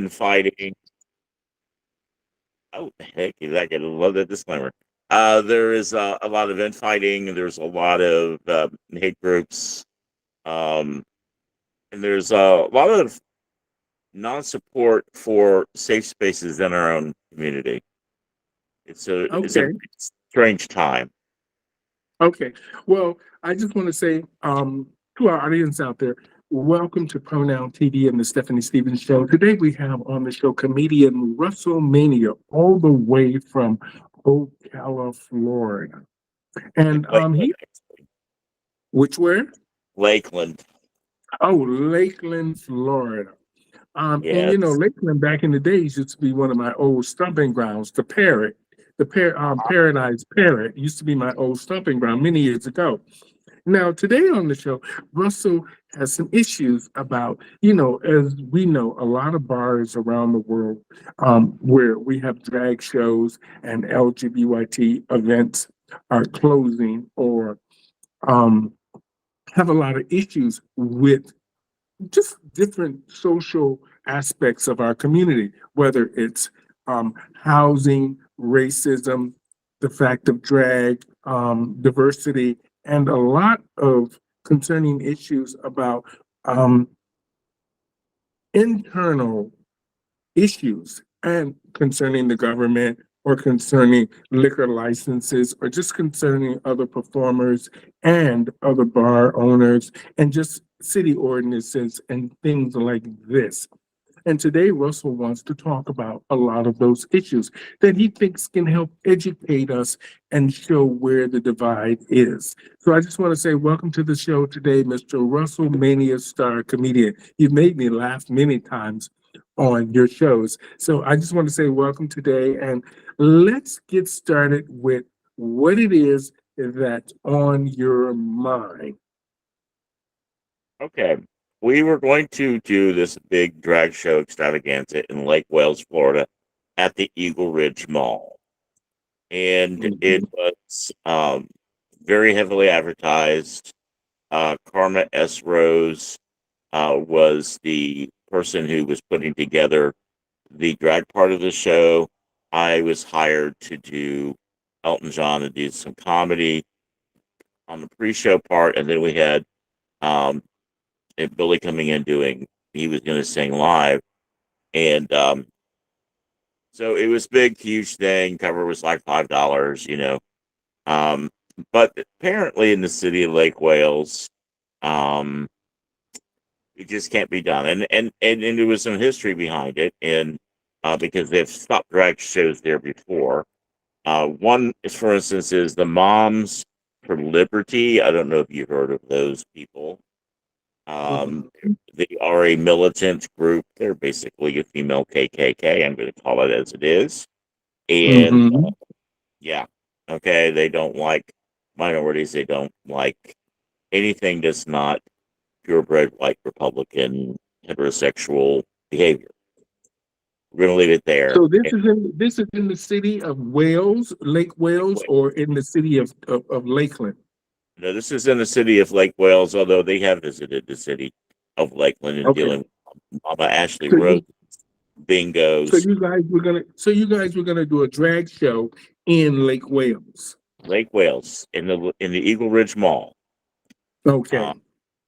infighting. Oh, heck, I love that disclaimer. There is a lot of infighting. There's a lot of hate groups, um, and there's a lot of non-support for safe spaces in our own community. It's a Okay. strange time. Okay. Well, I just want to say to our audience out there, welcome to Pronoun TV and the Stephanie Stevens Show. Today we have on the show comedian Russell Mania, all the way from Ocala, Florida. Like And Lakeland, he, which where? Lakeland, Oh, Lakeland, Florida. And you know, yes. Lakeland back in the days used to be one of my old stomping grounds. The Parrot, Paradise Parrot used to be my old stomping ground many years ago. Now, today on the show, Russell has some issues about, you know, as we know, a lot of bars around the world where we have drag shows and LGBT events are closing or um, have a lot of issues with just different social aspects of our community, whether it's housing, racism, the fact of drag, diversity, and a lot of concerning issues about um, internal issues and concerning the government or concerning liquor licenses or just concerning other performers and other bar owners and just city ordinances and things like this. And today, Russell wants to talk about a lot of those issues that he thinks can help educate us and show where the divide is. So I just want to say, welcome to the show today, Mr. Russell Mania Star comedian. You've made me laugh many times on your shows. So I just want to say, welcome today. And let's get started with what it is that's on your mind. Okay. We were going to do this big drag show extravaganza in Lake Wales, Florida, at the Eagle Ridge Mall. And it Mhm. was very heavily advertised. Karma S. Rose was the person who was putting together the drag part of the show. I was hired to do Elton John and do some comedy on the pre-show part, and then we had um, Billy coming in doing. He was going to sing live, and so it was big, huge thing. Cover was like $5, Um, but apparently, in the city of Lake Wales, um, it just can't be done, and there was some history behind it, and because they've stopped drag shows there before. One is, for instance, is the Moms for Liberty. I don't know if you heard of those people. Um, Mhm. they are a militant group. They're basically a female KKK. I'm going to call it as it is. And Mhm. yeah, okay, they don't like minorities. They don't like anything that's not purebred white Republican heterosexual behavior. We're going to leave it there. So this is in the city of Wales, Lake Wales, Anyway, or in the city of Lakeland. no, this is in the city of Lake Wales, although they have visited the city of Lakeland and Okay. dealing with Mama Ashley So Rose you so bingos. you guys were gonna do a drag show in Lake Wales. Lake Wales in the Eagle Ridge Mall, uh, Okay.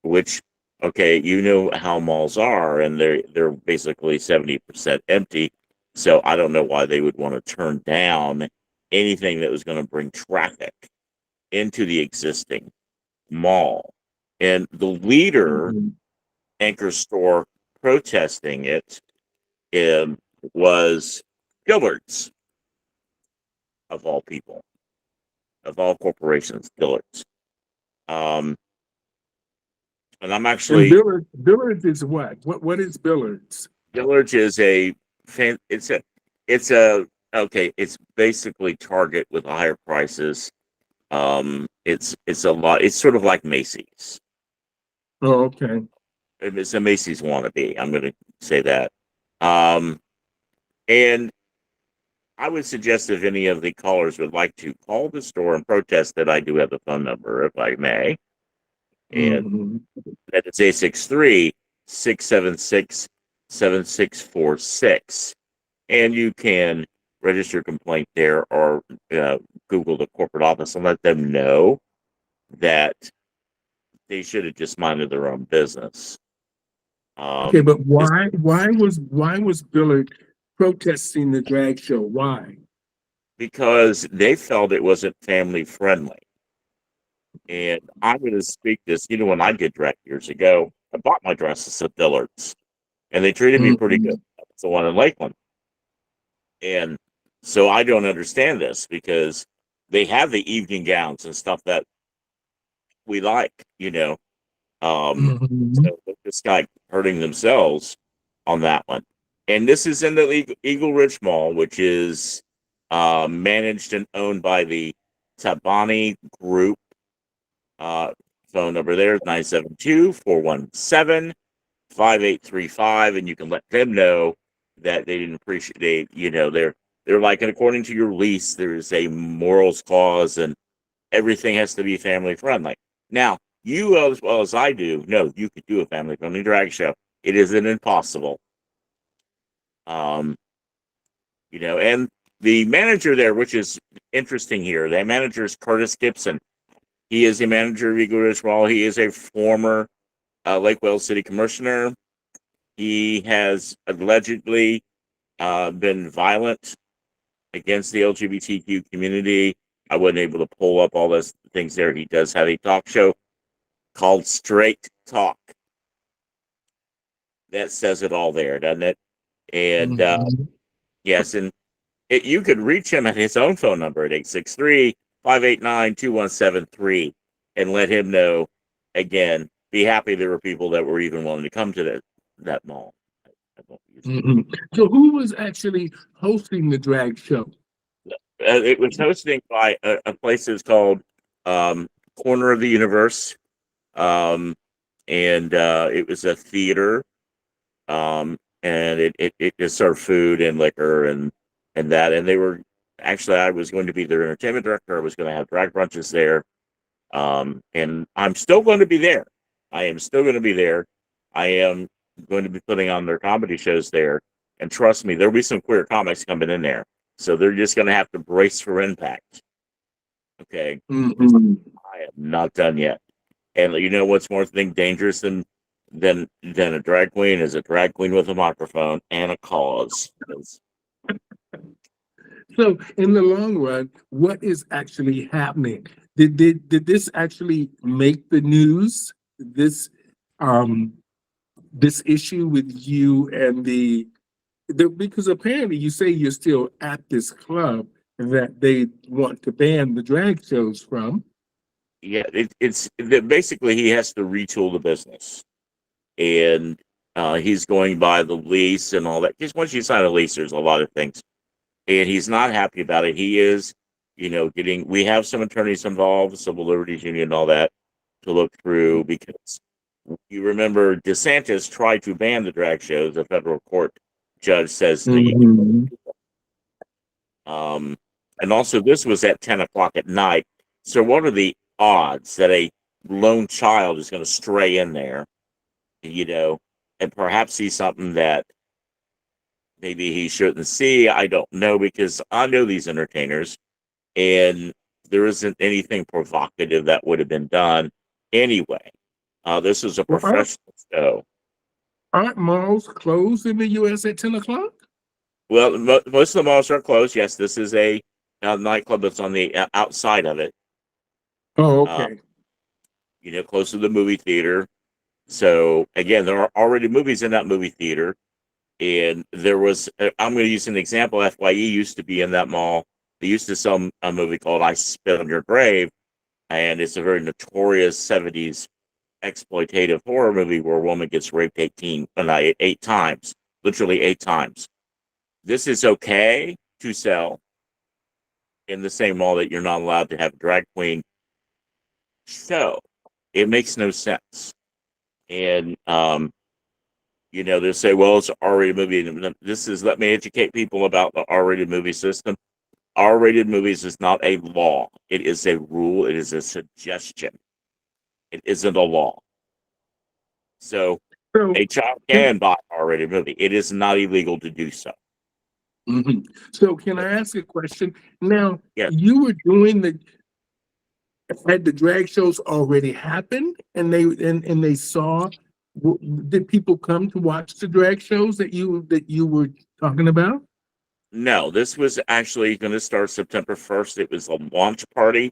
which okay, you know how malls are, and they're basically 70% empty. So I don't know why they would want to turn down anything that was going to bring traffic into the existing mall. And the leader Mhm. anchor store protesting it um, was Dillard's, of all people, of all corporations, Dillard's. Um, and I'm And actually Billards is what? What is Billards? Dillard's is a fan. It's a okay. It's basically Target with higher prices. It's a lot. It's sort of like Macy's. Oh, okay. It's a Macy's wannabe. I'm going to say that. Um, and I would suggest if any of the callers would like to call the store and protest that I do have the phone number, if I may. And Hmm. that is 863 676 7646. And you can register a complaint there or Google the corporate office and let them know that they should have just minded their own business. Okay, but Just why was Billard protesting the drag show? Why? because they felt it wasn't family friendly. And I'm going to speak this. When I did drag years ago, I bought my dresses at Dillard's, and they treated me pretty good. Mhm. That's the one in Lakeland. And so I don't understand this because they have the evening gowns and stuff that we like. Um, Mhm. so this guy hurting themselves on that one. And this is in the Eagle Ridge Mall, which is managed and owned by the Tabani Group. Uh, Phone number there is 972-417-5835, and you can let them know that they didn't appreciate. They're like, and according to your lease, there is a morals clause, and everything has to be family friendly. Now, you as well as I do know you could do a family friendly drag show. It isn't impossible. Um, and the manager there, which is interesting here, that manager is Curtis Gibson. He is a manager of Eagle Ridge Mall. He is a former Lake Wales City Commissioner. He has allegedly been violent against the LGBTQ community. I wasn't able to pull up all those things there. He does have a talk show called Straight Talk. That says it all there, doesn't it? And Mhm. yes, and you could reach him at his own phone number at 863-589-2173 and let him know. Again, be happy there were people that were even willing to come to that mall. I won't use it. Mhm. So who was actually hosting the drag show? It was hosted by a place that's called um, Corner of the Universe, um, and it was a theater, and it just served food and liquor and that, and they were actually, I was going to be their entertainment director. I was going to have drag brunches there, and I'm still going to be there. I am still going to be there. I am going to be putting on their comedy shows there, and trust me, there'll be some queer comics coming in there. So they're just going to have to brace for impact. Okay, because Mhm. I am not done yet. And you know what's more dangerous than a drag queen is a drag queen with a microphone and a cause. So in the long run, what is actually happening? Did this actually make the news? Um this issue with you and because apparently you say you're still at this club that they want to ban the drag shows from. Yeah, it's basically he has to retool the business, and he's going by the lease and all that. Because once you sign a lease, there's a lot of things, and he's not happy about it. He is, getting. We have some attorneys involved, Civil Liberties Union, and all that to look through because you remember DeSantis tried to ban the drag shows. The federal court judge says no, you can. Mhm. Um, and also, this was at 10 o'clock at night. So, what are the odds that a lone child is going to stray in there, you know, and perhaps see something that maybe he shouldn't see? I don't know because I know these entertainers, and there isn't anything provocative that would have been done anyway. This is a Well, professional show. aren't malls closed in the US at 10 o'clock? Well, most of the malls are closed. Yes, this is a nightclub that's on the outside of it. Oh, Uh, okay. Close to the movie theater. So again, there are already movies in that movie theater, and there was. I'm going to use an example. FYE used to be in that mall. They used to sell a movie called "I Spit on Your Grave," and it's a very notorious '70s exploitative horror movie where a woman gets raped 8 times, literally 8 times. This is okay to sell in the same mall that you're not allowed to have a drag queen show. It makes no sense. And they say, well, it's an R-rated movie. Let me educate people about the R-rated movie system. R-rated movies is not a law. It is a rule. It is a suggestion. It isn't a law. So So, A child can, can buy an R-rated movie. It is not illegal to do so. mhm. So can I ask a question? Now, Yeah. you were doing the had the drag shows already happened, and they saw. Did people come to watch the drag shows that you were talking about? No, this was actually going to start September 1st. It was a launch party.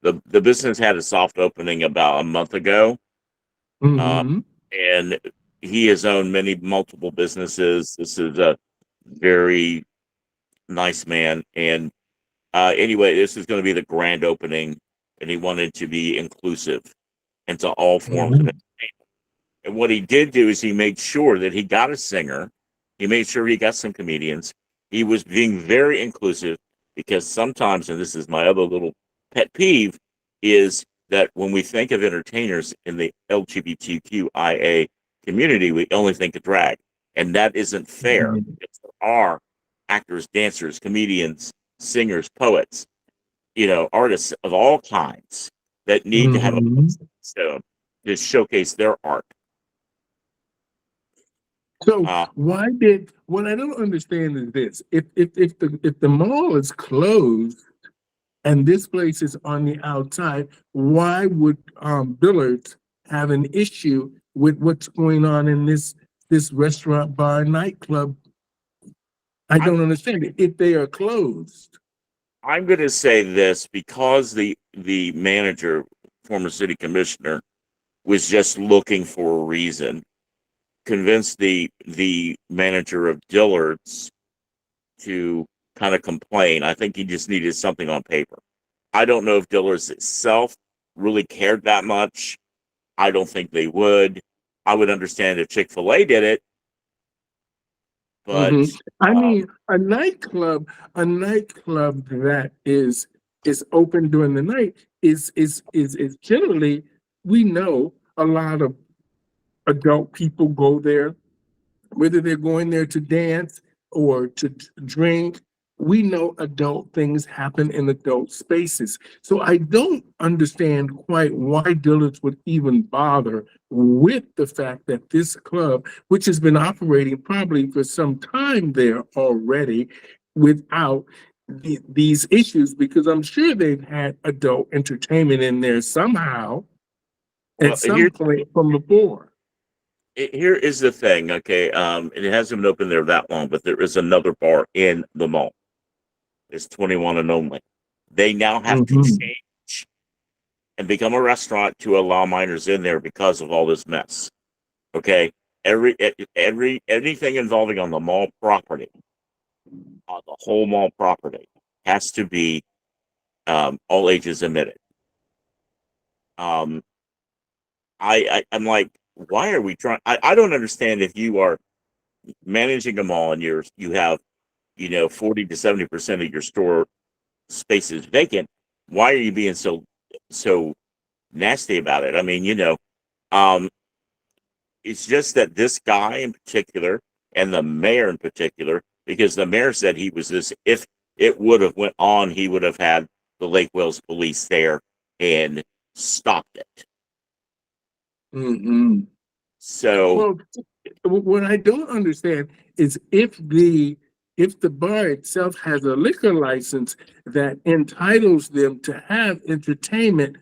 The business had a soft opening about a month ago, uh, Mm-hmm. and he has owned many multiple businesses. This is a very nice man, and anyway, this is going to be the grand opening, and he wanted to be inclusive into all forms of Mm-hmm. it. And what he did do is he made sure that he got a singer. He made sure he got some comedians. He was being very inclusive because sometimes, and this is my other little pet peeve, is that when we think of entertainers in the LGBTQIA community, we only think of drag. And that isn't fair. Because there are actors, dancers, comedians, singers, poets, artists of all kinds that need to have a Mm-hmm. place stone to showcase their art. So Uh, why did what I don't understand is this: if the mall is closed and this place is on the outside, why would Billards have an issue with what's going on in this restaurant, bar, nightclub? I I'm don't understand it. If they are closed. I'm going to say this because the manager, former city commissioner, was just looking for a reason. Convinced the manager of Dillard's to kind of complain. I think he just needed something on paper. I don't know if Dillard's itself really cared that much. I don't think they would. I would understand if Chick-fil-A did it, Hmm. but I um, mean, a nightclub that is open during the night is generally, we know a lot of adult people go there, whether they're going there to dance or to drink. We know adult things happen in adult spaces. So I don't understand quite why Dillard's would even bother with the fact that this club, which has been operating probably for some time there already, without these issues, because I'm sure they've had adult entertainment in there somehow well, at some point from before. here is the thing. Okay, it hasn't been open there that long, but there is another bar in the mall. It's 21 and only. They now have to Mhm. change and become a restaurant to allow minors in there because of all this mess. Okay, every anything involving on the mall property, on the whole mall property, has to be all ages admitted. Um, I'm like, why are we trying? I don't understand if you are managing a mall and you have 40 to 70% of your store space is vacant. Why are you being so nasty about it? I mean, um, it's just that this guy in particular and the mayor in particular, because the mayor said he was this. If it would have went on, he would have had the Lake Wales police there and stopped it. Mhm. So Well, what I don't understand is if the bar itself has a liquor license that entitles them to have entertainment,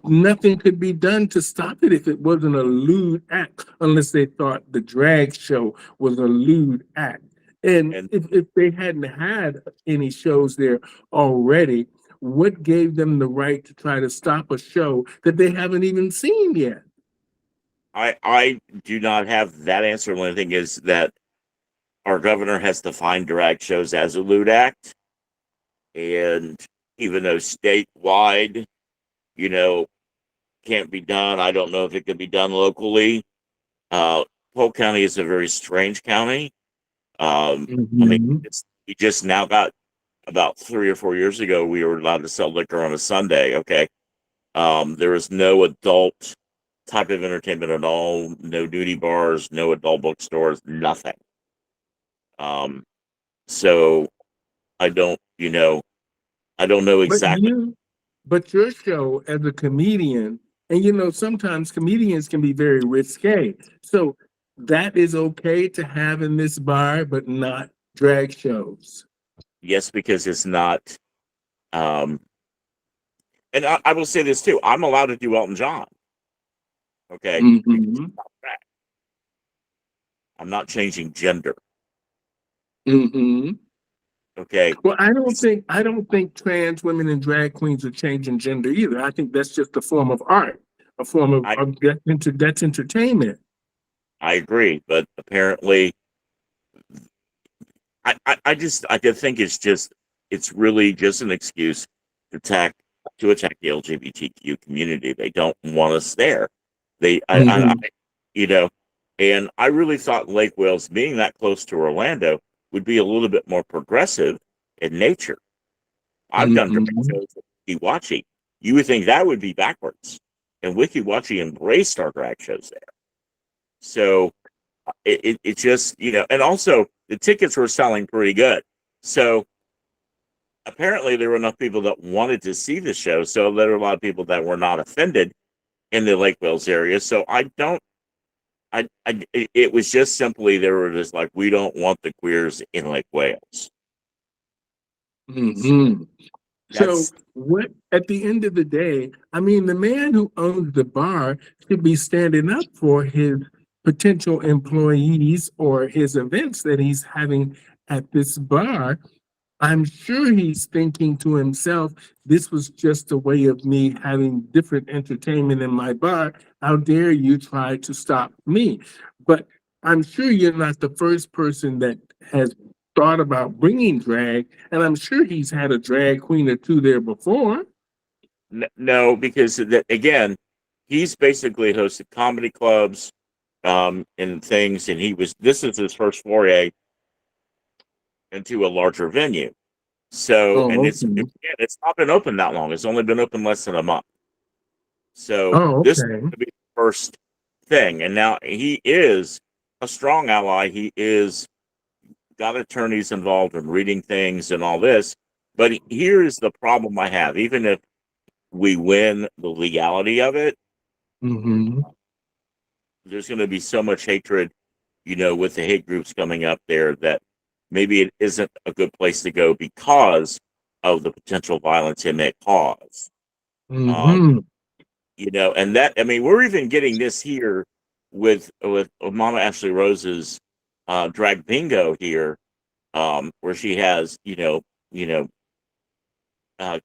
nothing could be done to stop it if it wasn't a lewd act, unless they thought the drag show was a lewd act. And and if they hadn't had any shows there already, what gave them the right to try to stop a show that they haven't even seen yet? I do not have that answer. The only thing is that our governor has defined drag shows as a lewd act, and even though statewide, you know, can't be done, I don't know if it could be done locally. Uh, Polk County is a very strange county. I mean, Mhm. we just now got about 3 or 4 years ago, we were allowed to sell liquor on a Sunday. Okay, there is no adult type of entertainment at all. No nudie bars, no adult bookstores, nothing. Um, so I don't, I don't know But exactly. but your show as a comedian, and sometimes comedians can be very risque. So that is okay to have in this bar, but not drag shows. Yes, because it's not. Um, and I will say this too. I'm allowed to do Elton John. Okay, because Mm-hmm. I'm not changing gender. Mm-hmm. Okay, Well, I don't think trans women and drag queens are changing gender either. I think that's just a form of art, a form of, I that's entertainment. I agree, but apparently, I just think it's really just an excuse to attack the LGBTQ community. They don't want us there. I Mm-hmm. you know, and I really thought Lake Wales, being that close to Orlando, would be a little bit more progressive in nature. I've done drag Mm-hmm. shows with Wiki Watchy. You would think that would be backwards, and Wiki Watchy embraced our drag shows there. So it just, and also the tickets were selling pretty good. So apparently there were enough people that wanted to see the show. So there were a lot of people that were not offended in the Lake Wales area. So I don't, it was just simply, they were just like, we don't want the queers in Lake Wales. So Mm-hmm. So that's, what at the end of the day, I mean, the man who owns the bar should be standing up for his potential employees or his events that he's having at this bar. I'm sure he's thinking to himself, this was just a way of me having different entertainment in my bar. How dare you try to stop me? But I'm sure you're not the first person that has thought about bringing drag, and I'm sure he's had a drag queen or two there before. no, because again, he's basically hosted comedy clubs, and things. And this is his first foray into a larger venue. So, and Oh, okay. it's not been open that long. It's only been open less than a month. So Oh, this is okay. going to be the first thing. And now he is a strong ally. He is got attorneys involved in reading things and all this. But here is the problem I have. Even if we win the legality of it, Mm-hmm. there's going to be so much hatred, with the hate groups coming up there, that maybe it isn't a good place to go because of the potential violence it may cause. Um, Mm-hmm. and that, I mean, we're even getting this here with Mama Ashley Rose's drag bingo here, where she has, you know,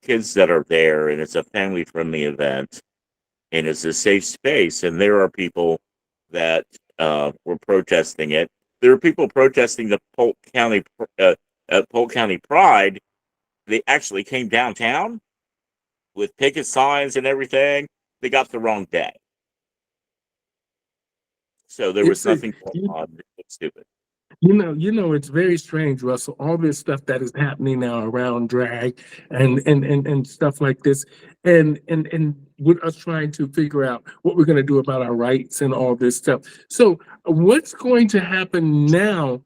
kids that are there, and it's a family friendly event, and it's a safe space, and there are people that were protesting it. There are people protesting the Polk County Pride. They actually came downtown with picket signs and everything. They got the wrong day, so there was It's a nothing going you, on. It was stupid. it's very strange, Russell. All this stuff that is happening now around drag and stuff like this, and with us trying to figure out what we're going to do about our rights and all this stuff. So, what's going to happen now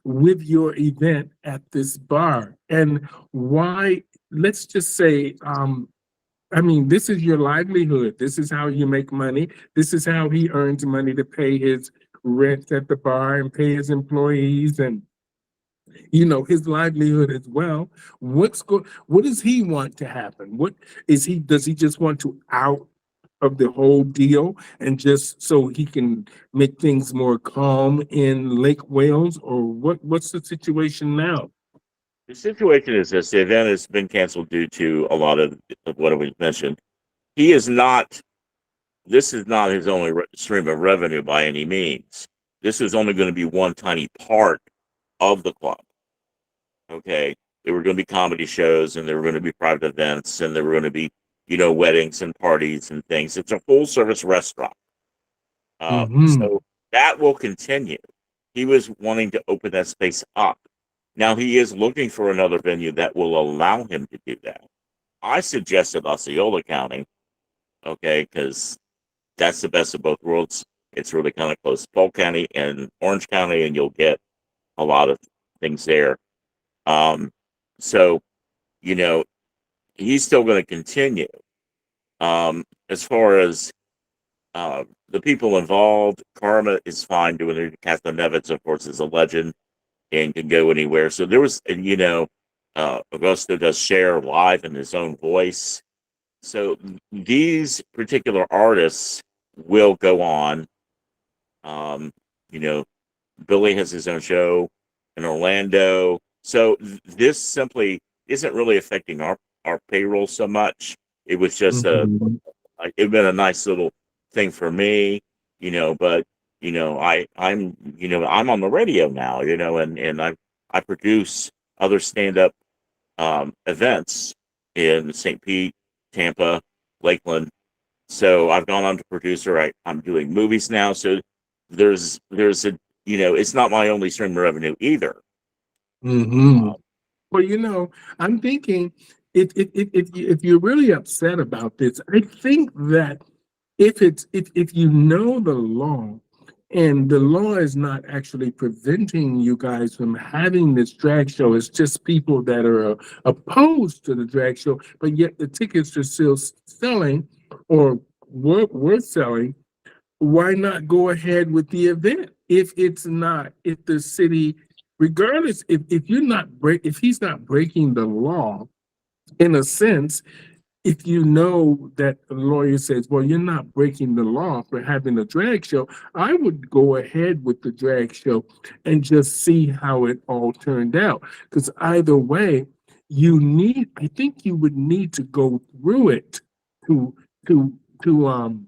with your event at this bar, and why? Let's just say, I mean, this is your livelihood. This is how you make money. This is how he earns money to pay his rent at the bar and pay his employees and his livelihood as well. What does he want to happen? Does he just want to out of the whole deal and just so he can make things more calm in Lake Wales, or what's the situation now? The situation is this: the event has been canceled due to a lot of what we mentioned. He is not. This is not his only stream of revenue by any means. This is only going to be one tiny part of the club. Okay, there were going to be comedy shows, and there were going to be private events, and there were going to be, weddings and parties and things. It's a full service restaurant. Mm-hmm. So that will continue. He was wanting to open that space up. Now he is looking for another venue that will allow him to do that. I suggested Osceola County, okay, because that's the best of both worlds. It's really kind of close to Polk County and Orange County, and you'll get a lot of things there. Um, so, you know, he's still going to continue. As far as the people involved. Karma is fine doing it. Kathleen Nevitz, of course, is a legend and can go anywhere. So there was, and Augusto does share live in his own voice. So these particular artists will go on. Um, you know, Billy has his own show in Orlando. So this simply isn't really affecting our payroll so much. It was just Mhm. it'd been a nice little thing for me, but I'm on the radio now, and I produce other stand up events in St. Pete, Tampa, Lakeland. So I've gone on to producer. I'm doing movies now. So there's a it's not my only stream of revenue either. Mhm. Well, I'm thinking if you're really upset about this, I think that if you know the law and the law is not actually preventing you guys from having this drag show, it's just people that are opposed to the drag show, but yet the tickets are still selling or worth selling. Why not go ahead with the event if the city, regardless, if he's not breaking the law in a sense, if you know that the lawyer says, well, you're not breaking the law for having a drag show, I would go ahead with the drag show and just see how it all turned out. Because either way, I think you would need to go through it to to to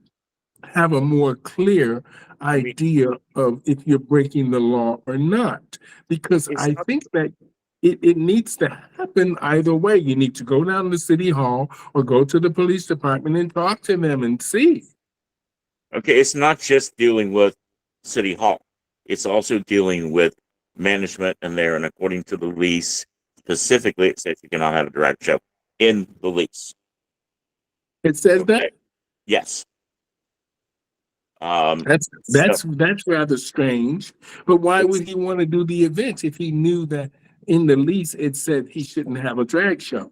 have a more clear I mean, idea of if you're breaking the law or not. Because it's I not, think that it needs to happen either way. You need to go down to City Hall or go to the police department and talk to them and see. okay. It's not just dealing with City Hall. It's also dealing with management in there. And according to the lease, specifically, it says you cannot have a drag show in the lease. It says that. Okay. Yes. Um, That's so that's that's rather strange. But why it's would he want to do the event if he knew that in the lease it said he shouldn't have a drag show?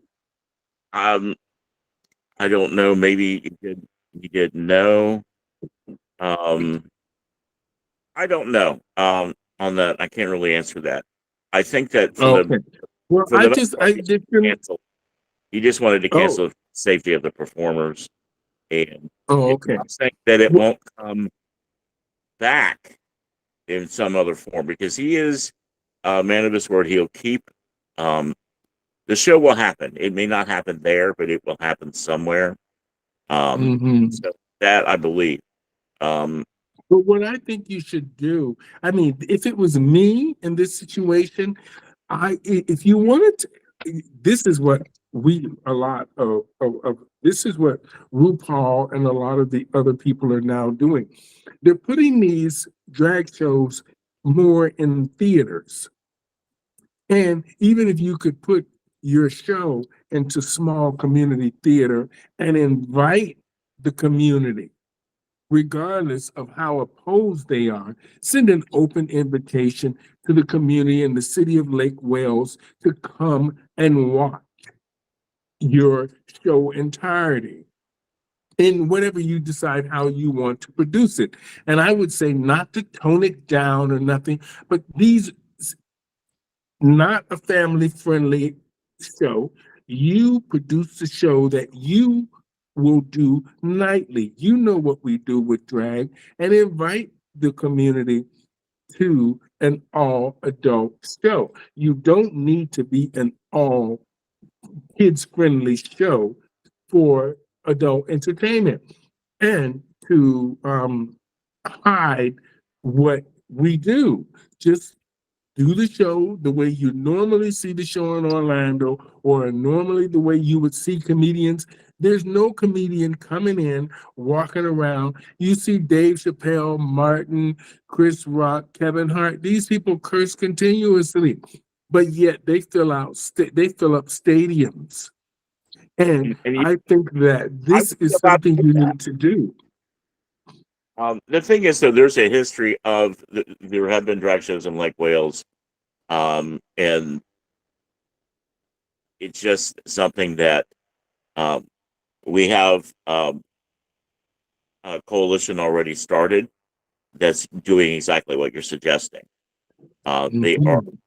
um I don't know. Maybe you did know. Um, I don't know. On that, I can't really answer that. I think that Okay. Well, for the most part, I he just didn't. canceled. He just wanted to Oh, cancel the safety of the performers, and it's okay. not saying that it Well, won't come back in some other form because he is a man of his word. He'll keep. Um, the show will happen. It may not happen there, but it will happen somewhere. mhm. So that I believe. Um, But what I think you should do, I mean, if it was me in this situation, if you wanted to, this is what a lot of this is what RuPaul and a lot of the other people are now doing. They're putting these drag shows more in theaters. And even if you could put your show into small community theater and invite the community, regardless of how opposed they are, send an open invitation to the community in the city of Lake Wales to come and watch your show entirety in whatever you decide how you want to produce it. And I would say not to tone it down or nothing, but these not a family friendly show. You produce a show that you will do nightly. You know what we do with drag, and invite the community to an all adult show. You don't need to be an all kids friendly show for adult entertainment and to hide what we do. Just do the show the way you normally see the show in Orlando or normally the way you would see comedians. There's no comedian coming in, walking around. You see Dave Chappelle, Martin, Chris Rock, Kevin Hart. These people curse continuously, but yet they fill up stadiums. And and I think that I this would be is about to something say you that. need to do. The thing is, though, there's a history of there have been drag shows in Lake Wales, and it's just something that um, we have coalition already started that's doing exactly what you're suggesting. Uh, they are Mhm.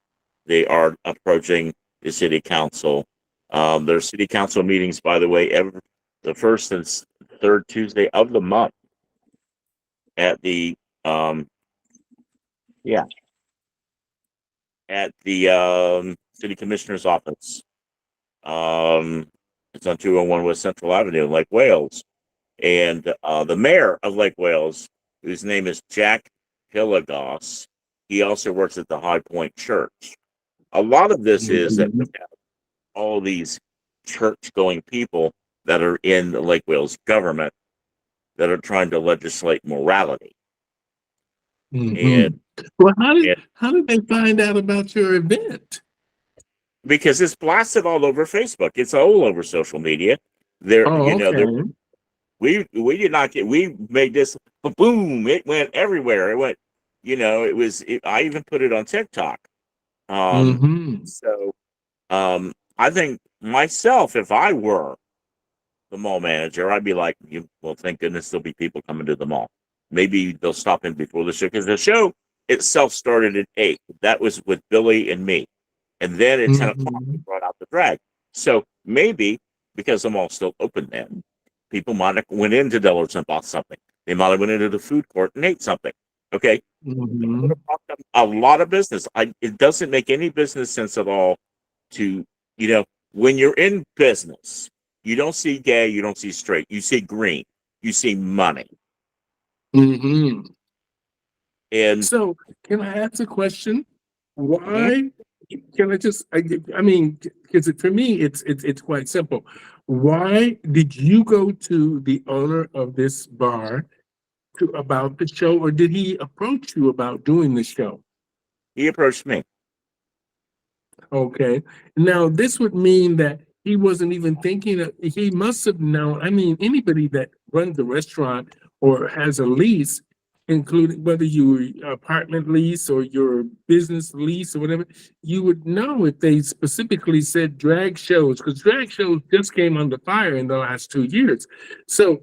they are approaching the city council. Their city council meetings, by the way, the first and third Tuesday of the month at the um, yeah at the city commissioner's office. Um, it's on 201 West Central Avenue in Lake Wales. And the mayor of Lake Wales, whose name is Jack Hilligoss, he also works at the High Point Church. A lot of this is that we Mhm. have all these church-going people that are in the Lake Wales government that are trying to legislate morality. And, Mhm. Well, and how did they find out about your event? because it's blasted all over Facebook, it's all over social media. There, Oh, there okay. we did not get we made this boom, it went everywhere, it went, I even put it on TikTok. um Mhm. so I think myself, if I were the mall manager, I'd be like, well, thank goodness there'll be people coming to the mall. Maybe they'll stop in before the show, because the show itself started at 8. That was with Billy and me. And then at 10 o'clock, we Mhm. brought out the drag. So maybe, because the mall's still open then, people might have went into Dillard's and bought something. They might have went into the food court and ate something. Okay. That would Mhm. have brought them a lot of business. It doesn't make any business sense at all to, when you're in business, you don't see gay, you don't see straight, you see green, you see money. Mhm. And So, can I ask a question? mhm, Why? Can I just? I mean, because for me, it's quite simple. Why did you go to the owner of this bar to about the show, or did he approach you about doing the show? he approached me. Okay. Now, this would mean that he wasn't even thinking of, he must have known. I mean, anybody that runs a restaurant or has a lease, including whether your apartment lease or your business lease or whatever, you would know if they specifically said drag shows, because drag shows just came under fire in the last 2 years. So,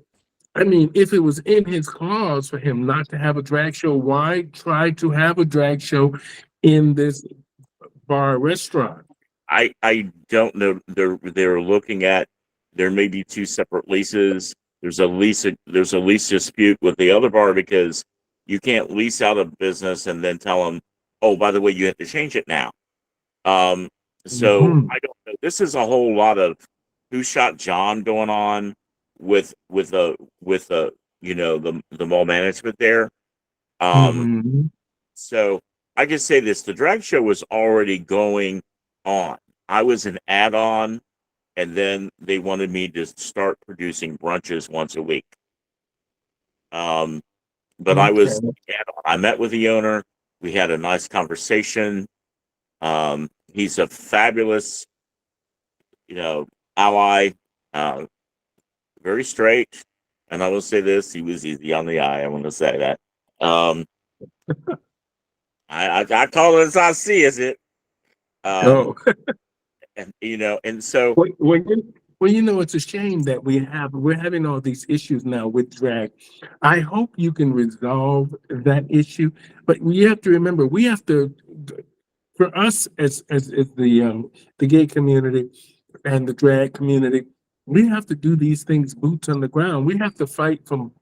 I mean, if it was in his clause for him not to have a drag show, why try to have a drag show in this bar restaurant? I don't know. They're looking at, there may be two separate leases. There's a lease dispute with the other bar, because you can't lease out a business and then tell them, oh, by the way, you have to change it now. Um, so Mhm. I don't know. This is a whole lot of who shot John going on with the mall management there. Um, Mhm. so I can say this: the drag show was already going on. I was an add-on, and then they wanted me to start producing brunches once a week. Um, but I was Okay. add-on. I met with the owner. We had a nice conversation. He's a fabulous, you know, ally, uh, very straight. And I will say this: he was easy on the eye. I want to say that. Um, I call it as I see it. Um, Oh, and so it's a shame that we're having all these issues now with drag. I hope you can resolve that issue, but we have to remember we have to, for us as the gay community and the drag community, we have to do these things boots on the ground. We have to fight from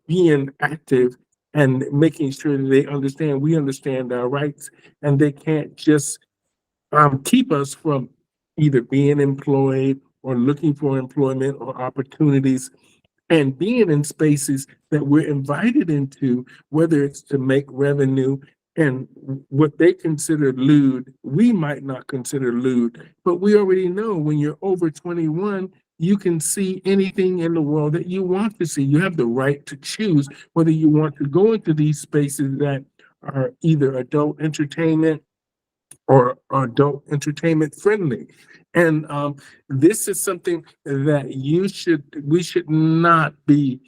being active and making sure that they understand we understand our rights, and they can't just keep us from either being employed or looking for employment or opportunities and being in spaces that we're invited into, whether it's to make revenue and what they consider lewd, we might not consider lewd. But we already know when you're over 21, you can see anything in the world that you want to see. You have the right to choose whether you want to go into these spaces that are either adult entertainment or adult entertainment friendly. And this is something that we should not be,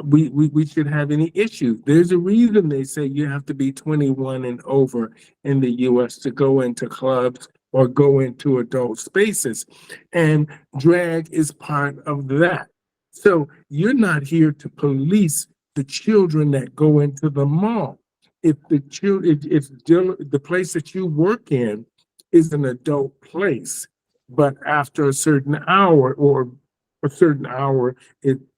we should have any issues. There's a reason they say you have to be 21 and over in the US to go into clubs or go into adult spaces. And drag is part of that. So you're not here to police the children that go into the mall. If the children, if the place that you work in is an adult place, but after a certain hour or a certain hour,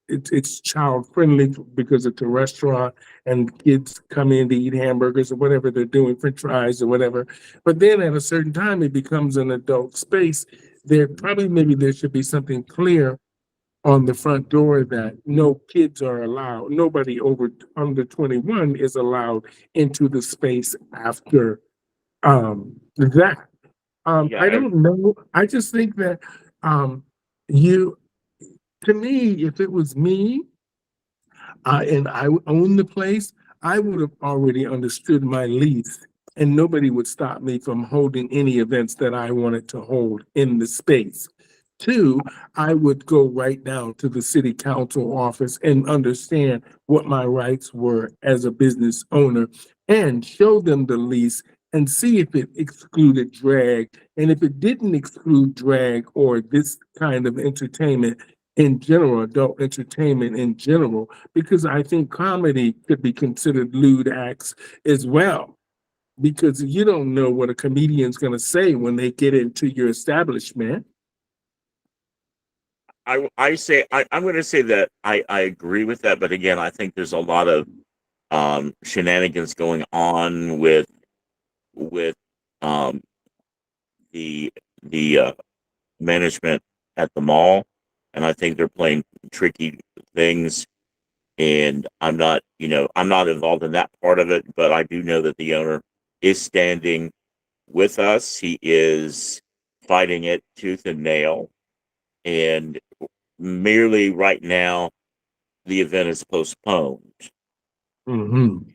it's child friendly because it's a restaurant and kids come in to eat hamburgers or whatever they're doing, French fries or whatever. But then at a certain time, it becomes an adult space. There probably maybe there should be something clear on the front door that no kids are allowed. Nobody over under 21 is allowed into the space after that. Yeah, I don't know. I just think that you, to me, if it was me, and I own the place, I would have already understood my lease, and nobody would stop me from holding any events that I wanted to hold in the space. Two, I would go right down to the city council office and understand what my rights were as a business owner and show them the lease and see if it excluded drag. And if it didn't exclude drag or this kind of entertainment in general, adult entertainment in general, because I think comedy could be considered lewd acts as well. Because you don't know what a comedian's going to say when they get into your establishment. I'm going to say that I agree with that, but again, I think there's a lot of shenanigans going on with um, the the management at the mall, and I think they're playing tricky things. And I'm not involved in that part of it, but I do know that the owner is standing with us. He is fighting it tooth and nail, and merely right now the event is postponed. Mhm.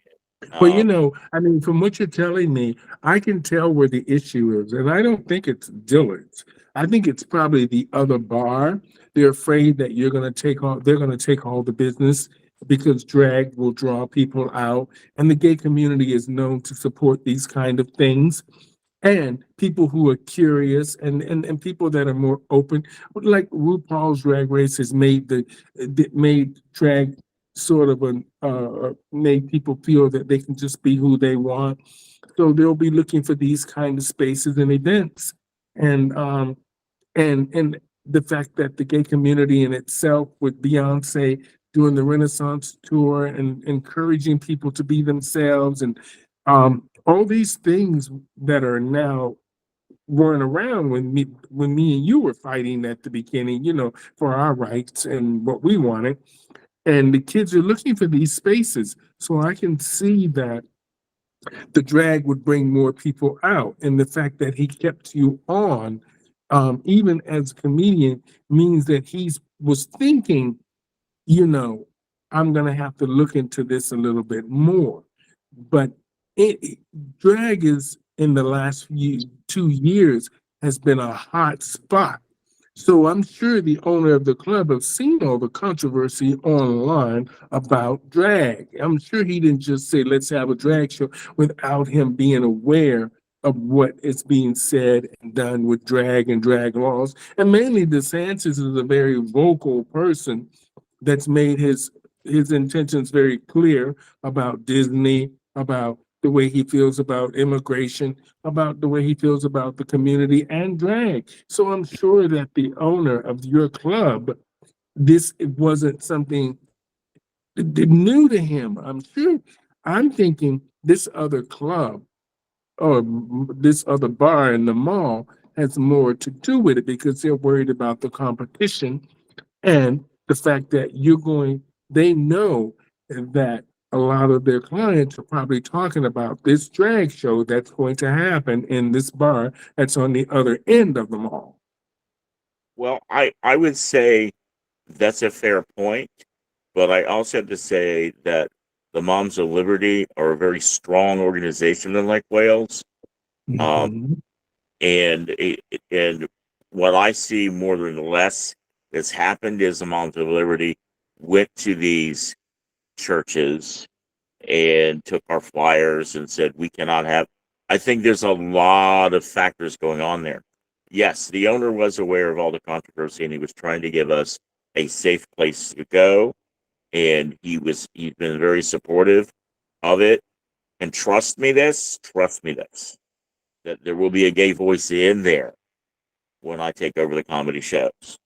Well, Um, I mean, from what you're telling me, I can tell where the issue is, and I don't think it's Dillard's. I think it's probably the other bar. They're afraid that they're going to take all the business because drag will draw people out, and the gay community is known to support these kind of things. And people who are curious and people that are more open, like RuPaul's Drag Race has made drag sort of made people feel that they can just be who they want. So they'll be looking for these kind of spaces and events. And and the fact that the gay community in itself, with Beyonce doing the Renaissance tour and encouraging people to be themselves, and all these things that are now weren't around when me and you were fighting at the beginning, for our rights and what we wanted. And the kids are looking for these spaces. So I can see that the drag would bring more people out. And the fact that he kept you on, even as a comedian, means that he was thinking, you know, I'm going to have to look into this a little bit more. But it, drag is in the last 2 years has been a hot spot. So I'm sure the owner of the club have seen all the controversy online about drag. I'm sure he didn't just say, let's have a drag show without him being aware of what is being said and done with drag and drag laws. And mainly DeSantis is a very vocal person that's made his intentions very clear about Disney, about the way he feels about immigration, about the way he feels about the community and drag. So I'm sure that the owner of your club, this wasn't something new to him. I'm thinking this other club or this other bar in the mall has more to do with it because they're worried about the competition and the fact that they know that a lot of their clients are probably talking about this drag show that's going to happen in this bar that's on the other end of the mall. well, I would say that's a fair point, but I also have to say that the Moms of Liberty are a very strong organization in Lake Wales. Um, Mhm. and what I see more than less that's happened is the Moms of Liberty went to these churches and took our flyers and said we cannot have I think there's a lot of factors going on there. Yes, the owner was aware of all the controversy and he was trying to give us a safe place to go. And he's been very supportive of it. And trust me this, that there will be a gay voice in there when I take over the comedy shows.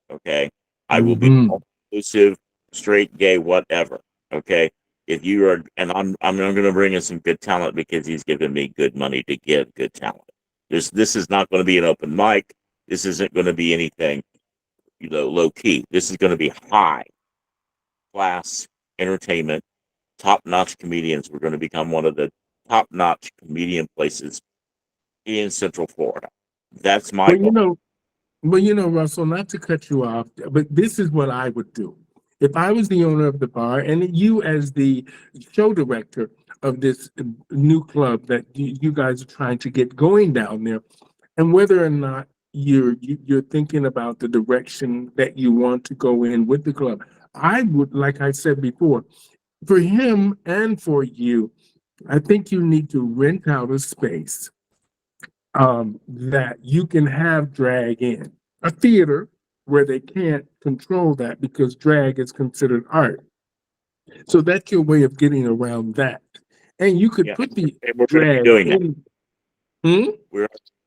Okay. I will be Hmm. all inclusive, straight, gay, whatever. Okay. If you are, and I'm going to bring in some good talent because he's given me good money to get good talent. This is not going to be an open mic. This isn't going to be anything, low key. This is going to be high class entertainment, top notch comedians. We're going to become one of the top notch comedian places in Central Florida. That's my Well, goal. Russell, not to cut you off, but this is what I would do. If I was the owner of the bar and you as the show director of this new club that you guys are trying to get going down there, and whether or not you're thinking about the direction that you want to go in with the club, I would, like I said before, for him and for you, I think you need to rent out a space that you can have drag in a theater where they can't control that because drag is considered art. So that's your way of getting around that. And you could Yeah, put the and we're going to be drag doing that. in. Hmm?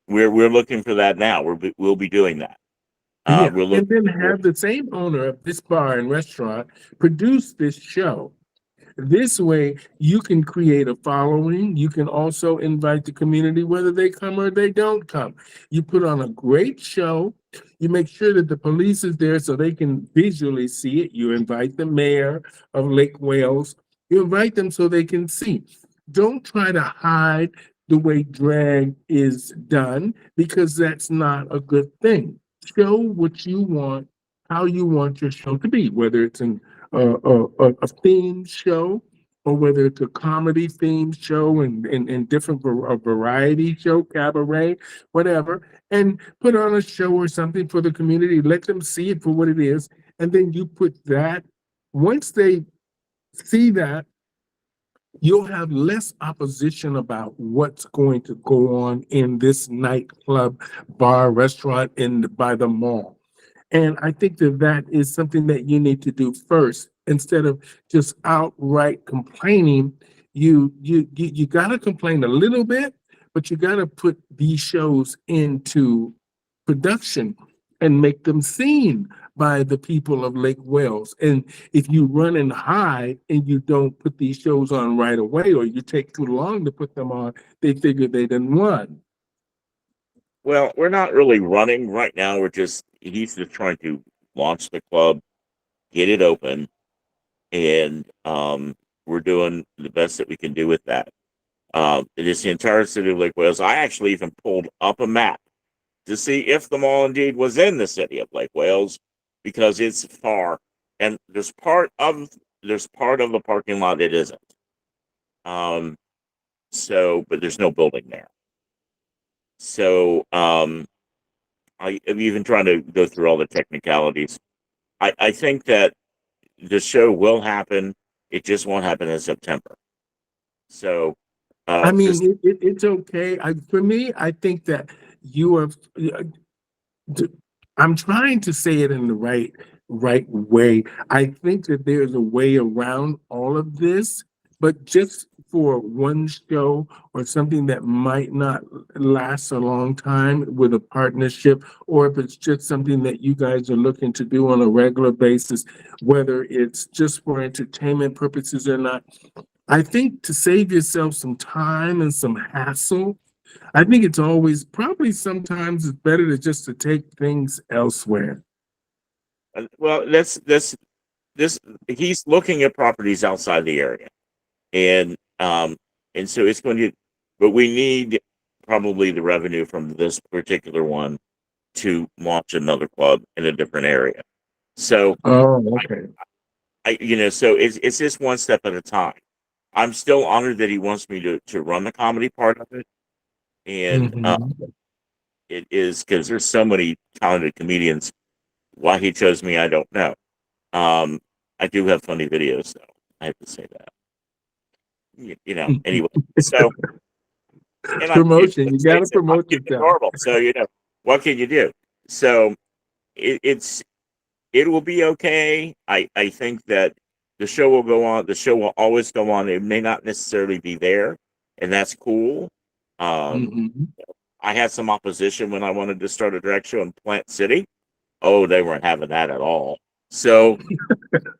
We're we're looking for that now. We'll be doing that. Yeah. We're And looking then for have the same owner of this bar and restaurant produce this show. This way, you can create a following. You can also invite the community, whether they come or they don't come. You put on a great show. You make sure that the police is there so they can visually see it. You invite the mayor of Lake Wales. You invite them so they can see. Don't try to hide the way drag is done because that's not a good thing. Show what you want, how you want your show to be, whether it's in a themed show or whether it's a comedy themed show and different a variety show, cabaret, whatever, and put on a show or something for the community. Let them see it for what it is, and then you put that. Once they see that, you'll have less opposition about what's going to go on in this nightclub, bar, restaurant, in by the mall. And I think that that is something that you need to do first instead of just outright complaining. You got to complain a little bit, but you got to put these shows into production and make them seen by the people of Lake Wales. And if you run and hide and you don't put these shows on right away, or you take too long to put them on, they figure they didn't won. well, we're not really running right now. He's just trying to launch the club, get it open, and we're doing the best that we can do with that. It is the entire city of Lake Wales. I actually even pulled up a map to see if the mall indeed was in the city of Lake Wales because it's far, and there's part of the parking lot it isn't. Um, but there's no building there. So I'm even trying to go through all the technicalities. I think that the show will happen. It just won't happen in September. So I this mean, it's okay. For me, I think that you are. I'm trying to say it in the right way. I think that there's a way around all of this, but just for one show or something that might not last a long time with a partnership, or if it's just something that you guys are looking to do on a regular basis, whether it's just for entertainment purposes or not, I think to save yourself some time and some hassle, I think it's always probably sometimes it's better to just to take things elsewhere. well, this he's looking at properties outside the area, and so it's going to, but we need probably the revenue from this particular one to launch another club in a different area. So Oh, okay. so it's just one step at a time. I'm still honored that he wants me to run the comedy part of it, and Hmm. it is because there's so many talented comedians. Why he chose me, I don't know. I do have funny videos, though. I have to say that. Anyway. So and I'm cute. Promotion. You Let's got to face it, I'm promote cute and yourself. adorable. So what can you do? So it's it will be okay. I think that the show will go on. The show will always go on. It may not necessarily be there, and that's cool. Um, Hmm. I had some opposition when I wanted to start a drag show in Plant City. Oh, they weren't having that at all. So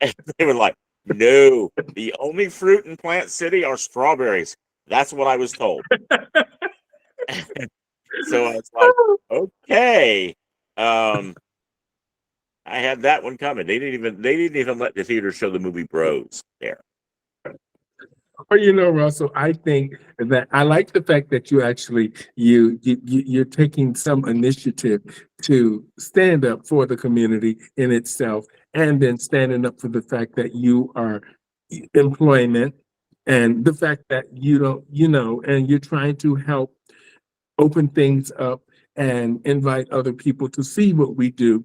they were like, "No, the only fruit in Plant City are strawberries." That's what I was told. So I was like, "Okay." Um, I had that one coming. They didn't even let the theater show the movie Bros there. Well, Russell, I think that I like the fact that you actually you're taking some initiative to stand up for the community in itself, and then standing up for the fact that you are employment, and the fact that you don't, and you're trying to help open things up and invite other people to see what we do.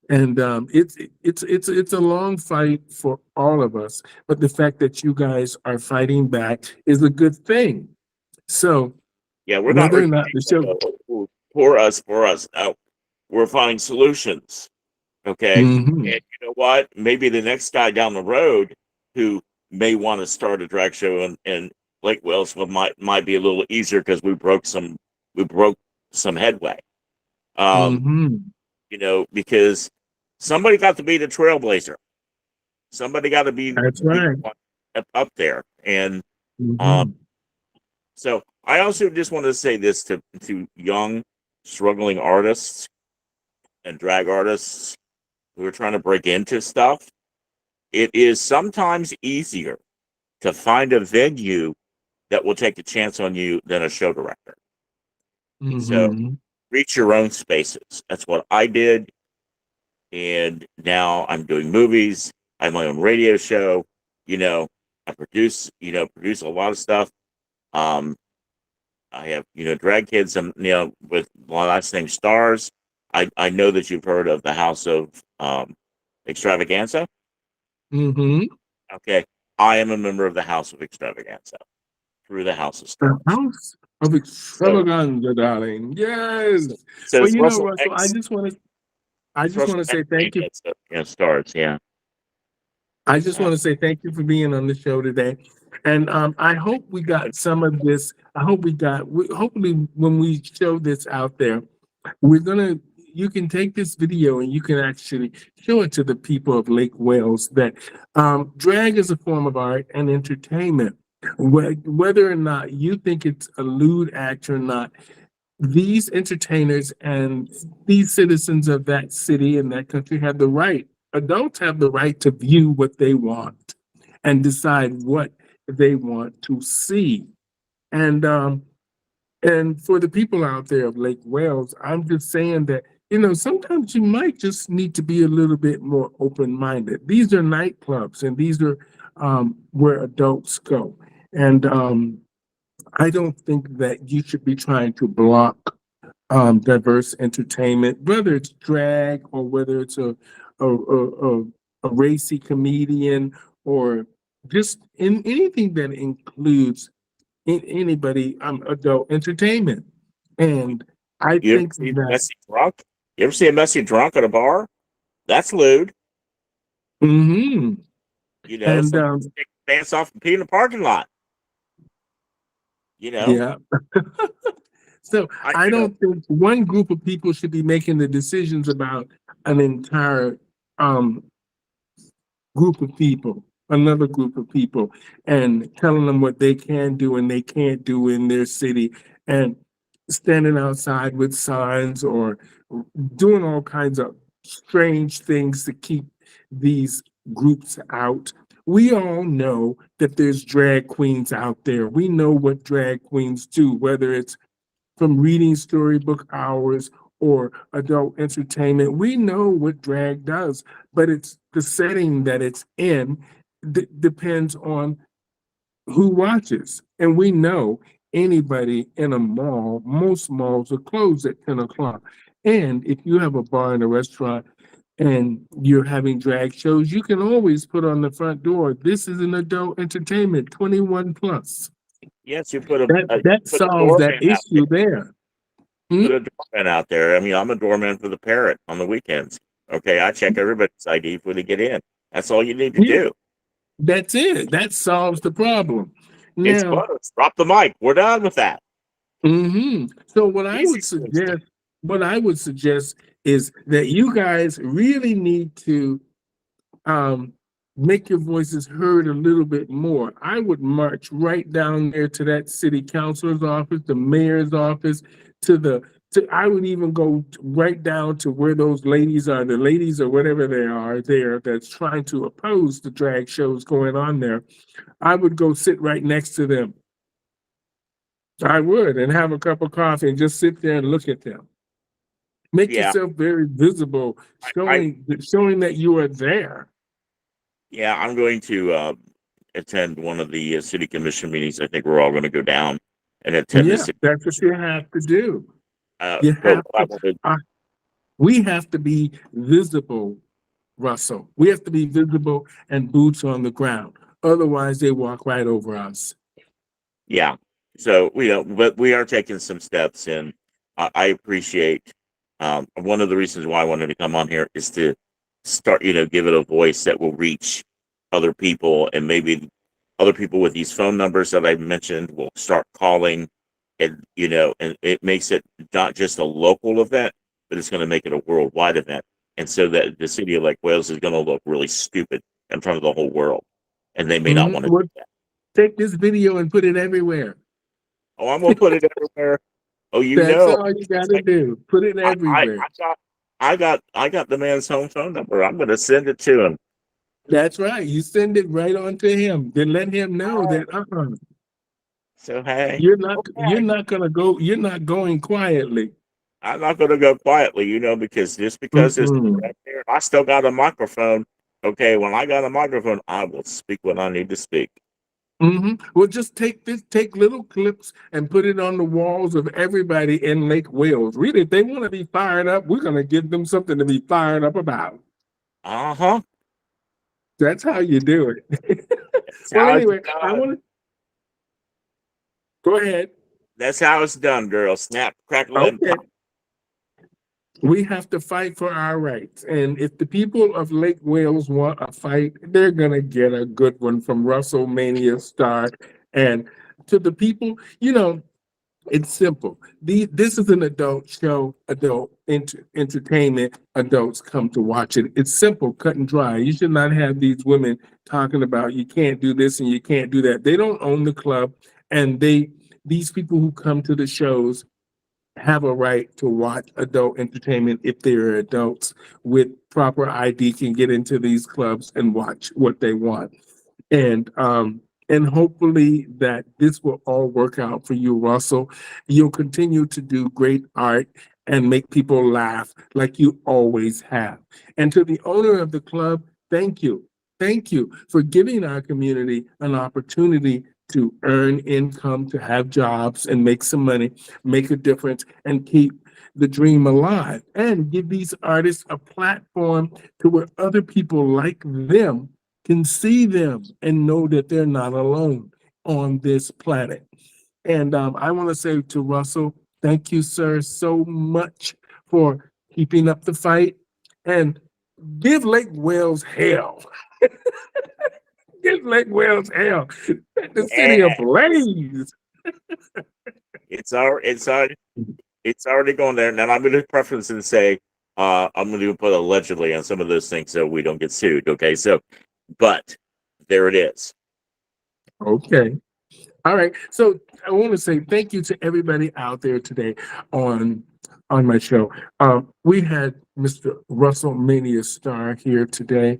And it's a long fight for all of us, but the fact that you guys are fighting back is a good thing. So Yeah, we're not whether or not repeating the show, for us. No, we're finding solutions. Okay, Mhm. and you know what? Maybe the next guy down the road who may want to start a drag show in Lake Wales might be a little easier because we broke some headway. Um, Mhm. because somebody got to be the trailblazer. Somebody got to That's be right. up there, and um, Mhm. so I also just want to say this to young struggling artists and drag artists who are trying to break into stuff. It is sometimes easier to find a venue that will take a chance on you than a show director. So Mhm. reach your own spaces. That's what I did. And now I'm doing movies. I have my own radio show. You know, I produce a lot of stuff. Um, I have, drag kids, with my last name Stars. I know that you've heard of the House of Extravaganza. Mhm. Okay. I am a member of the House of Extravaganza through the House of The Stars. house of So, extravaganza, darling. Yes. so Well, it's Russell Russell, X. I It's just want Russell to X say thank you. Stars. Yeah. I just Uh, want to say thank you for being on the show today. And I hope we got some of this. I hope hopefully when we show this out there, you can take this video and you can actually show it to the people of Lake Wales that drag is a form of art and entertainment. Whether or not you think it's a lewd act or not, these entertainers and these citizens of that city and that country have the right, adults have the right to view what they want and decide what they want to see. And for the people out there of Lake Wales, I'm just saying that, sometimes you might just need to be a little bit more open-minded. These are nightclubs and these are where adults go. And I don't think that you should be trying to block diverse entertainment, whether it's drag or whether it's a racy comedian or just in anything that includes anybody adult entertainment. And I you ever think see that messy drunk? You ever see a messy drunk at a bar? That's lewd. mhm. And Sometimes take the pants off and pee in the parking lot. You know, yeah. So I I you know don't think one group of people should be making the decisions about an entire um group of people, another group of people, and telling them what they can do and they can't do in their city, and standing outside with signs or doing all kinds of strange things to keep these groups out. We all know that there's drag queens out there. We know what drag queens do, whether it's from reading storybook hours or adult entertainment. We know what drag does, but it's the setting that it's in depends on who watches. And we know anybody in a mall, most malls are closed at 10 o'clock. And if you have a bar and a restaurant and you're having drag shows, you can always put on the front door, this is an adult entertainment, 21 plus. Yes, you put That put a solves that doorman out there. issue there. Hmm? Put a doorman out there. I mean, I'm a doorman for the Parrot on the weekends. Okay, I check everybody's ID before they get in. That's all you need to Yeah, do. that's it. That solves the problem. It's Now, butters. Drop the mic. We're done with that. so what I Easy would Tuesday. suggest, is that you guys really need to um, make your voices heard a little bit more. I would march right down there to that city councilor's office, the mayor's office, to the I would even go right down to where those ladies are, the ladies or whatever they are there that's trying to oppose the drag shows going on there. I would go sit right next to them. I would, and have a cup of coffee and just sit there and look at them. Make Yeah, yourself very visible, I showing that you are there. yeah, I'm going to attend one of the city commission meetings. I think we're all going to go down and attend the Yeah, city. that's what you have to do. Uh, You but have what I to. wanted, Uh, we have to be visible, Russell. We have to be visible and boots on the ground. Otherwise, they walk right over us. yeah. So but we are taking some steps, and I appreciate. One of the reasons why I wanted to come on here is to start, give it a voice that will reach other people, and maybe other people with these phone numbers that I mentioned will start calling, and it makes it not just a local event, but it's going to make it a worldwide event, and so that the city of Lake Wales is going to look really stupid in front of the whole world, and they may not want to Well, do that. take this video and put it everywhere. Oh, I'm gonna put it everywhere. Oh, That's all you got it's to like do. Put it I, I, everywhere. I got, I got the man's home phone number. I'm gonna send it to him. That's right. You send it right on to him. Then let him know All that right. So hey, you're okay, not gonna go. You're not going quietly. I'm not gonna go quietly, because just because there's Mm-mm. right there, I still got a microphone. Okay, when I got a microphone, I will speak what I need to speak. Well, just take little clips and put it on the walls of everybody in Lake Wales. Really, if they want to be fired up, we're going to give them something to be fired up about. Uh-huh. That's how you do it. That's Well, how it's anyway, I done. want to go ahead. That's how it's done, girl. Snap, crackle, and Okay. pop. We have to fight for our rights. And if the people of Lake Wales want a fight, they're going to get a good one from Russell Mania Starz. And to the people, it's simple. This is an adult show, adult entertainment. Adults come to watch it. It's simple, cut and dry. You should not have these women talking about you can't do this and you can't do that. They don't own the club, and these people who come to the shows have a right to watch adult entertainment if they're adults with proper ID can get into these clubs and watch what they want. And hopefully that this will all work out for you, Russell. You'll continue to do great art and make people laugh like you always have. And to the owner of the club, thank you. Thank you for giving our community an opportunity to earn income, to have jobs and make some money, make a difference, and keep the dream alive, and give these artists a platform to where other people like them can see them and know that they're not alone on this planet. And I want to say to Russell, thank you, sir, so much for keeping up the fight, and give Lake Wales hell. Give Lake Wales hell. Set the city Yeah, ablaze. it's already going there. And I'm going to preference and say, I'm going to put allegedly on some of those things so we don't get sued. Okay. So, but there it is. Okay. All right. So I want to say thank you to everybody out there today on on my show. We had Mr. Russell Mania Star here today,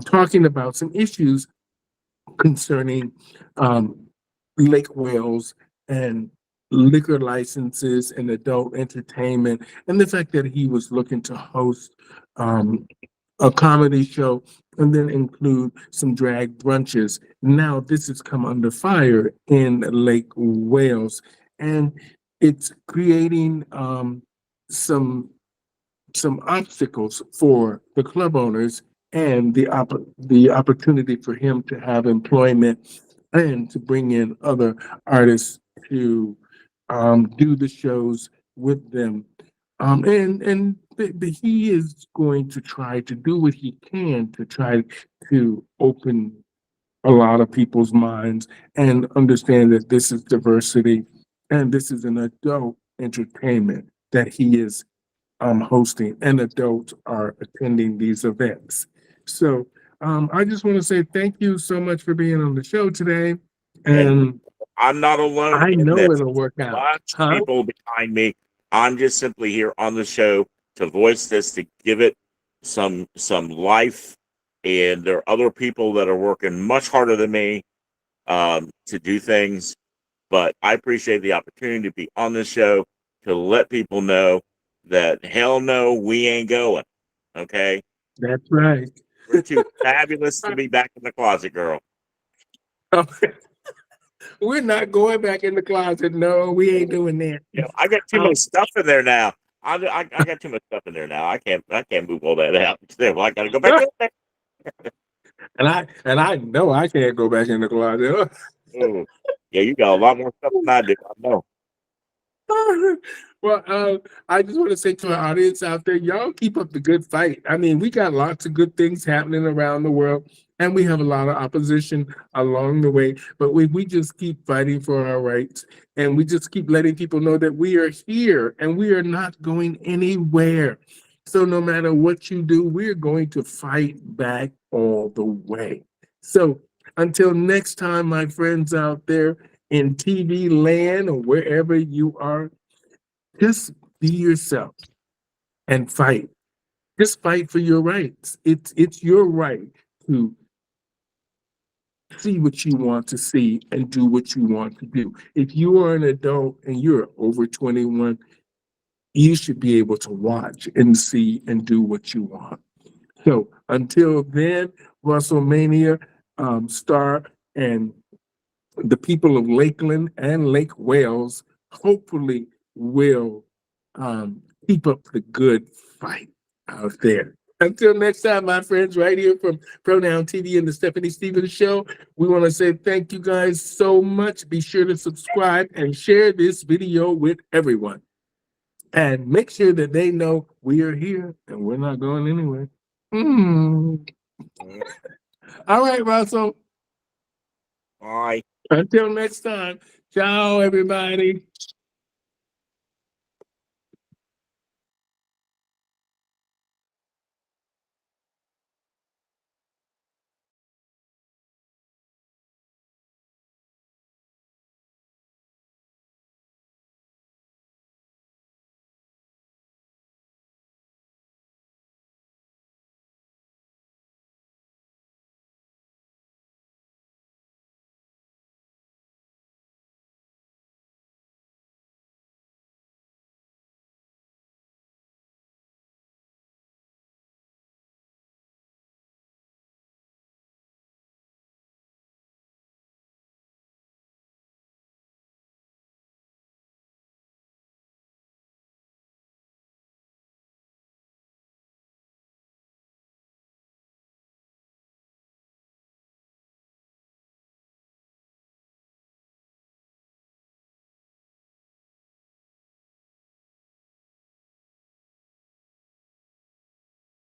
talking about some issues concerning um, Lake Wales and liquor licenses and adult entertainment, and the fact that he was looking to host um, a comedy show and then include some drag brunches. Now, this has come under fire in Lake Wales, and it's creating some some obstacles for the club owners and the opportunity for him to have employment and to bring in other artists to do the shows with them. He is going to try to do what he can to try to open a lot of people's minds and understand that this is diversity and this is an adult entertainment that he is hosting, and adults are attending these events. So I just want to say thank you so much for being on the show today. And And I'm not alone I in know this. it'll work out. Lots of Huh? people behind me. I'm just simply here on the show to voice this, to give it some life. And there are other people that are working much harder than me to do things. But I appreciate the opportunity to be on this show to let people know that hell no, we ain't going. Okay, That's right. we're too fabulous to be back in the closet, girl. We're not going back in the closet. No, we ain't doing that. I got too Um, much stuff in there now. I got too much stuff in there now. I can't move all that out. Well, I got to go back in there. and I know I can't go back in the closet. Oh, yeah, you got a lot more stuff than I do. I know. Well, I just want to say to our audience out there, y'all keep up the good fight. I mean, we got lots of good things happening around the world, and we have a lot of opposition along the way. But we just keep fighting for our rights, and we just keep letting people know that we are here and we are not going anywhere. So no matter what you do, we're going to fight back all the way. So until next time, my friends out there in TV land or wherever you are, just be yourself and fight. Just fight for your rights. It's your right to see what you want to see and do what you want to do. If you are an adult and you're over 21, you should be able to watch and see and do what you want. So until then, Russell Mania Star and the people of Lakeland and Lake Wales hopefully will keep up the good fight out there. Until next time, my friends, right here from Pronoun TV and the Stephanie Stevens Show, we want to say thank you guys so much. Be sure to subscribe and share this video with everyone. And make sure that they know we are here and we're not going anywhere. Mm. All right, Russell. Bye. Until next time. Ciao, everybody.